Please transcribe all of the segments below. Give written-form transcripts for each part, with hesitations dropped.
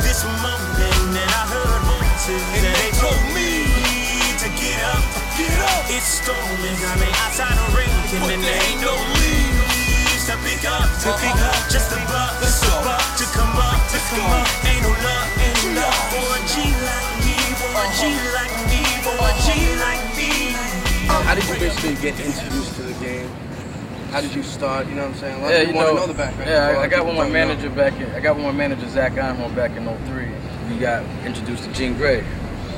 This morning and I heard voices and they told me to get up. It's storming, I mean outside the rain, and there ain't no leaves to pick up, just a buck, to come up, ain't no love for a G like me, for a G like me, for a G like me. How did you basically get introduced to the game? How did you start? You know what I'm saying? A lot of people want to know the background. Yeah, I got with my manager Zach Einhorn back in 03. We got introduced to Jean Grey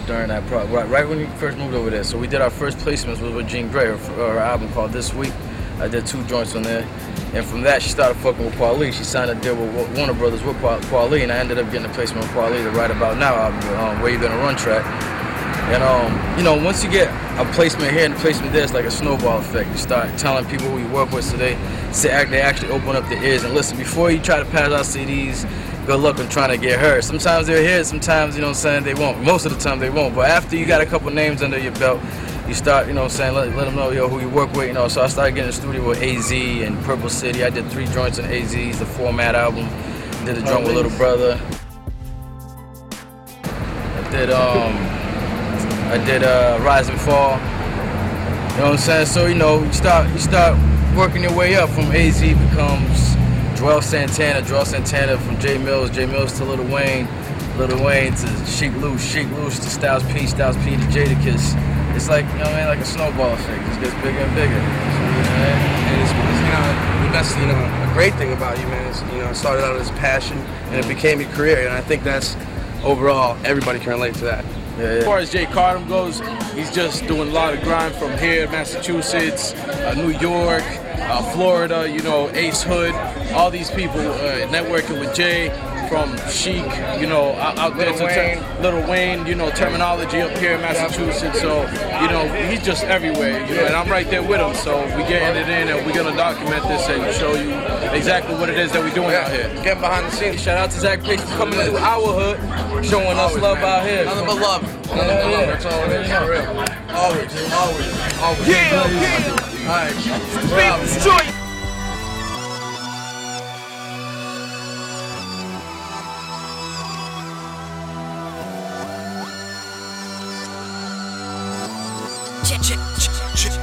during that right when we first moved over there. So we did our first placements with Jean Grey, her album called This Week. I did 2 joints on there. And from that, she started fucking with Paulie. She signed a deal with Warner Brothers with Paulie, and I ended up getting a placement with Paulie to Right About Now album, Where You Gonna Run track. And, you know, once you get a placement here and a placement there, it's like a snowball effect. You start telling people who you work with, so they actually open up their ears and listen. Before you try to pass out CDs, good luck on trying to get heard. Sometimes they'll hear it, sometimes, you know what I'm saying, they won't. Most of the time they won't. But after you got a couple names under your belt, you start, you know what I'm saying, let them know, yo, who you work with, you know. So I started getting in the studio with AZ and Purple City. I did 3 joints on AZ's, the Format album. Did a joint with Little Brother. I did Rise and Fall. You know what I'm saying? So, you know, you start working your way up. From AZ becomes Joel Santana from J Mills to Lil Wayne to Sheek Louch to Styles P to Jadakiss. It's like, you know what I mean, like a snowball effect. It just gets bigger and bigger. And it's, you know, the best, you know, a great thing about you, man, is, you know, it started out as passion and it became your career, and I think that's, overall, everybody can relate to that. Yeah. As far as Jay Cardim goes, he's just doing a lot of grind from here, Massachusetts, New York, Florida, you know, Ace Hood, all these people networking with Jay, from Sheek, you know, out there to Lil Wayne, you know, terminology up here in Massachusetts. So, you know, he's just everywhere, you know, and I'm right there with him. So we getting it in, and we're gonna document this and show you exactly what it is that we're doing out here. Getting behind the scenes. Shout out to Zach Pace for coming to our hood, showing us love out here. Nothing but love. Nothing but love. That's all it is. For real. Always. Yeah. All right. Destroy.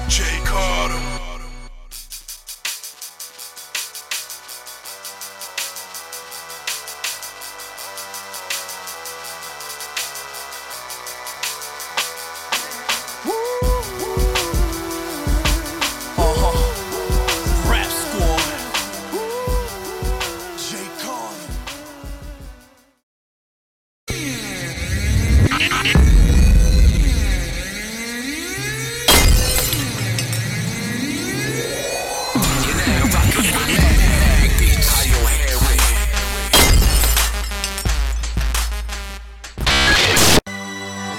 Jay Cardim. Rap Squad. Jay Cardim.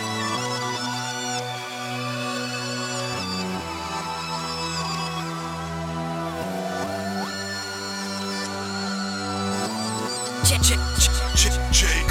Jay